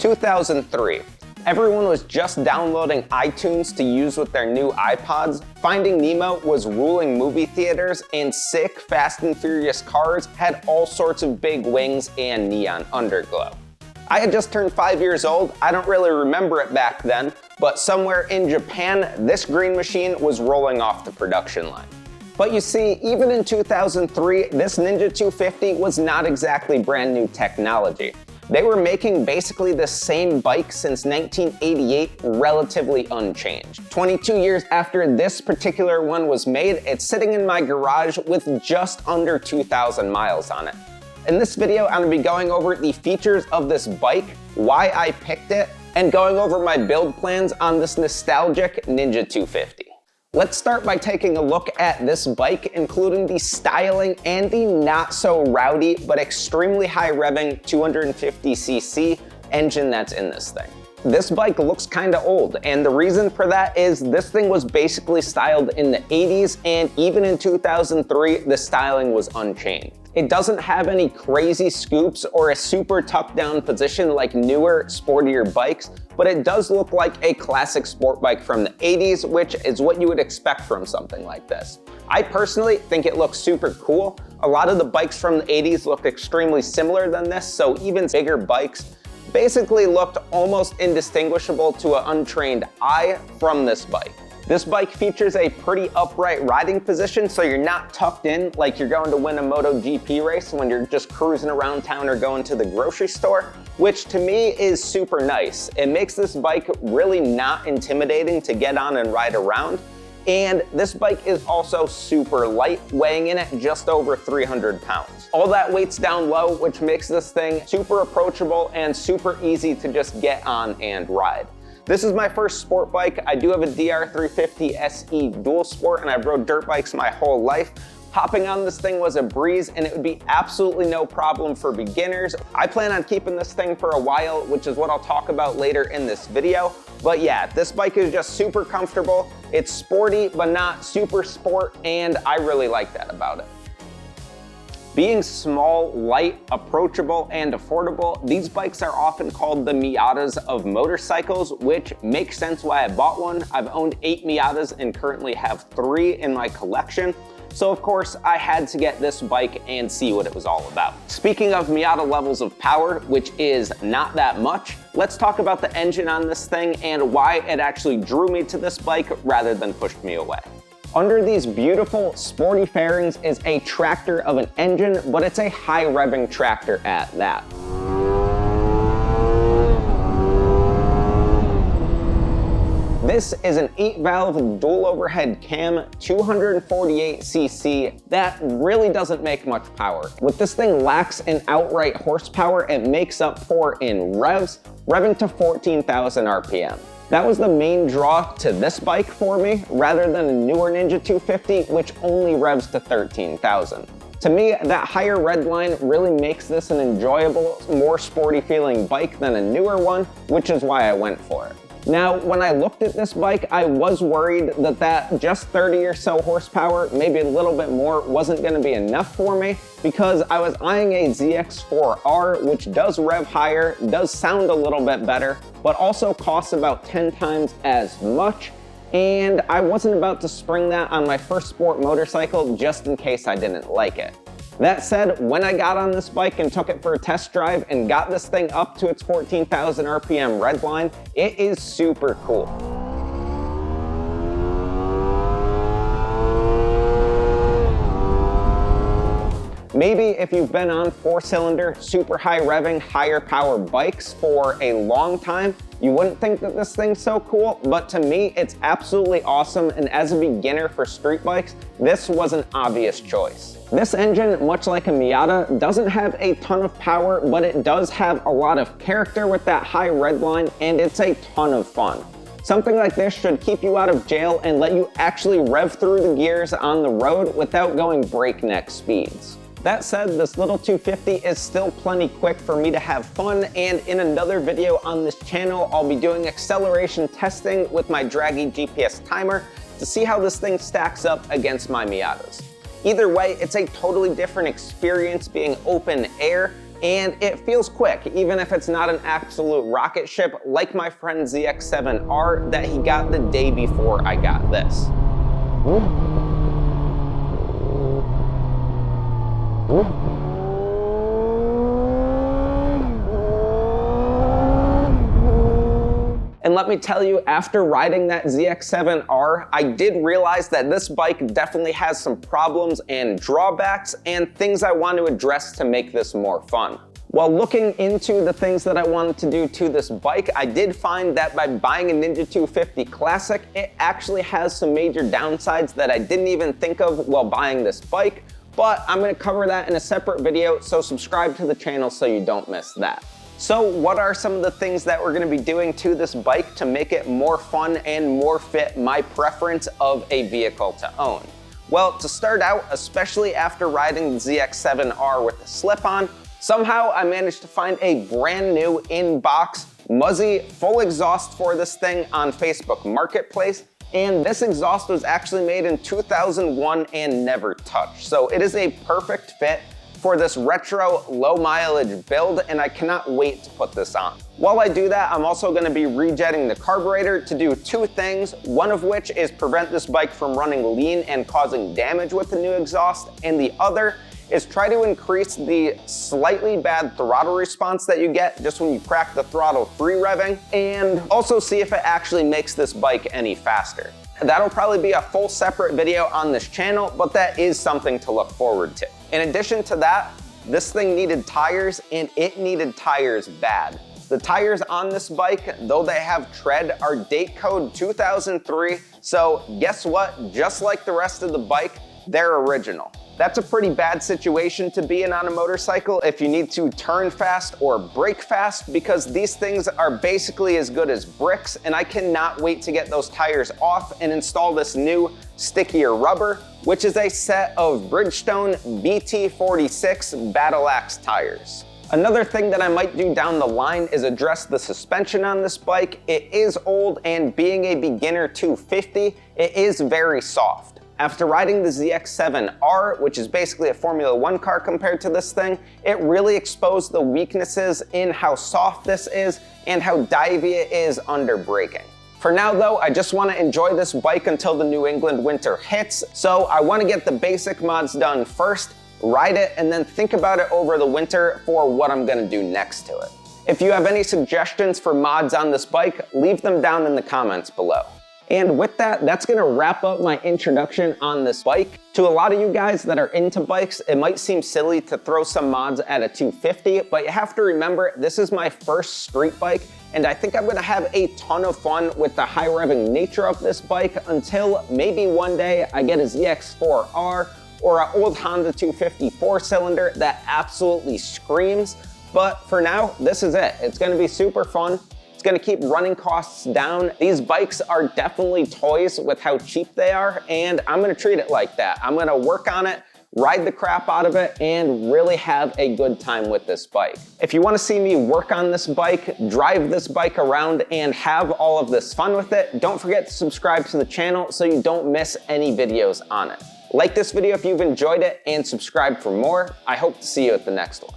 2003. Everyone was just downloading iTunes to use with their new iPods. Finding Nemo was ruling movie theaters, and sick Fast and Furious cars had all sorts of big wings and neon underglow. I had just turned 5 years old. I don't really remember it back then, but somewhere in Japan, this green machine was rolling off the production line. But you see, even in 2003, this Ninja 250 was not exactly brand new technology. They were making basically the same bike since 1988, relatively unchanged. 22 years after this particular one was made, it's sitting in my garage with just under 2,000 miles on it. In this video, I'm gonna be going over the features of this bike, why I picked it, and going over my build plans on this nostalgic Ninja 250. Let's start by taking a look at this bike, including the styling and the not so rowdy but extremely high revving 250cc engine that's in this thing. This bike looks kinda old, and the reason for that is this thing was basically styled in the 80s, and even in 2003, the styling was unchanged. It doesn't have any crazy scoops or a super tucked down position like newer, sportier bikes, but it does look like a classic sport bike from the 80s, which is what you would expect from something like this. I personally think it looks super cool. A lot of the bikes from the 80s look extremely similar than this, so even bigger bikes basically looked almost indistinguishable to an untrained eye from this bike. This bike features a pretty upright riding position, so you're not tucked in like you're going to win a MotoGP race when you're just cruising around town or going to the grocery store, which to me is super nice. It makes this bike really not intimidating to get on and ride around. And this bike is also super light, weighing in at just over 300 pounds. All that weight's down low, which makes this thing super approachable and super easy to just get on and ride. This is my first sport bike. I do have a DR350 SE Dual Sport, and I've rode dirt bikes my whole life. Hopping on this thing was a breeze, and it would be absolutely no problem for beginners. I plan on keeping this thing for a while, which is what I'll talk about later in this video. But yeah, this bike is just super comfortable. It's sporty, but not super sport, and I really like that about it. Being small, light, approachable, and affordable, these bikes are often called the Miatas of motorcycles, which makes sense why I bought one. I've owned 8 Miatas and currently have 3 in my collection. So of course, I had to get this bike and see what it was all about. Speaking of Miata levels of power, which is not that much, let's talk about the engine on this thing and why it actually drew me to this bike rather than pushed me away. Under these beautiful sporty fairings is a tractor of an engine, but it's a high revving tractor at that. This is an 8-valve dual overhead cam, 248cc, that really doesn't make much power. What this thing lacks in outright horsepower, it makes up for in revs, revving to 14,000 RPM. That was the main draw to this bike for me, rather than a newer Ninja 250, which only revs to 13,000. To me, that higher red line really makes this an enjoyable, more sporty feeling bike than a newer one, which is why I went for it. Now, when I looked at this bike, I was worried that just 30 or so horsepower, maybe a little bit more, wasn't gonna be enough for me, because I was eyeing a ZX4R, which does rev higher, does sound a little bit better, but also costs about 10 times as much, and I wasn't about to spring that on my first sport motorcycle just in case I didn't like it. That said, when I got on this bike and took it for a test drive and got this thing up to its 14,000 RPM red line, it is super cool. Maybe if you've been on 4-cylinder, super high revving, higher power bikes for a long time, you wouldn't think that this thing's so cool, but to me, it's absolutely awesome, and as a beginner for street bikes, this was an obvious choice. This engine, much like a Miata, doesn't have a ton of power, but it does have a lot of character with that high red line, and it's a ton of fun. Something like this should keep you out of jail and let you actually rev through the gears on the road without going breakneck speeds. That said, this little 250 is still plenty quick for me to have fun, and in another video on this channel, I'll be doing acceleration testing with my Draggy GPS timer to see how this thing stacks up against my Miatas. Either way, it's a totally different experience being open air, and it feels quick, even if it's not an absolute rocket ship like my friend ZX7R that he got the day before I got this. And let me tell you, after riding that ZX7R, I did realize that this bike definitely has some problems and drawbacks and things I want to address to make this more fun. While looking into the things that I wanted to do to this bike, I did find that by buying a Ninja 250 Classic, it actually has some major downsides that I didn't even think of while buying this bike, but I'm going to cover that in a separate video, so subscribe to the channel so you don't miss that. So what are some of the things that we're going to be doing to this bike to make it more fun and more fit my preference of a vehicle to own? Well, to start out, especially after riding the ZX7R with the slip-on, somehow I managed to find a brand new in-box Muzzy full exhaust for this thing on Facebook Marketplace. And this exhaust was actually made in 2001 and never touched. So it is a perfect fit for this retro low mileage build, and I cannot wait to put this on. While I do that, I'm also gonna be rejetting the carburetor to do two things, one of which is prevent this bike from running lean and causing damage with the new exhaust, and the other is try to increase the slightly bad throttle response that you get just when you crack the throttle free revving, and also see if it actually makes this bike any faster. That'll probably be a full separate video on this channel, but that is something to look forward to. In addition to that, this thing needed tires, and it needed tires bad. The tires on this bike, though they have tread, are date code 2003, so guess what? Just like the rest of the bike, they're original. That's a pretty bad situation to be in on a motorcycle if you need to turn fast or brake fast, because these things are basically as good as bricks, and I cannot wait to get those tires off and install this new stickier rubber, which is a set of Bridgestone BT46 Battle Axe tires. Another thing that I might do down the line is address the suspension on this bike. It is old, and being a beginner 250, it is very soft. After riding the ZX7R, which is basically a Formula 1 car compared to this thing, it really exposed the weaknesses in how soft this is and how divey it is under braking. For now though, I just want to enjoy this bike until the New England winter hits, so I want to get the basic mods done first, ride it, and then think about it over the winter for what I'm going to do next to it. If you have any suggestions for mods on this bike, leave them down in the comments below. And with that, that's gonna wrap up my introduction on this bike. To a lot of you guys that are into bikes, it might seem silly to throw some mods at a 250, but you have to remember, this is my first street bike, and I think I'm gonna have a ton of fun with the high revving nature of this bike until maybe one day I get a ZX4R or an old Honda 250 4-cylinder that absolutely screams. But for now, this is it. It's gonna be super fun. It's gonna keep running costs down. These bikes are definitely toys with how cheap they are, and I'm gonna treat it like that. I'm gonna work on it, ride the crap out of it, and really have a good time with this bike. If you wanna see me work on this bike, drive this bike around, and have all of this fun with it, don't forget to subscribe to the channel so you don't miss any videos on it. Like this video if you've enjoyed it, and subscribe for more. I hope to see you at the next one.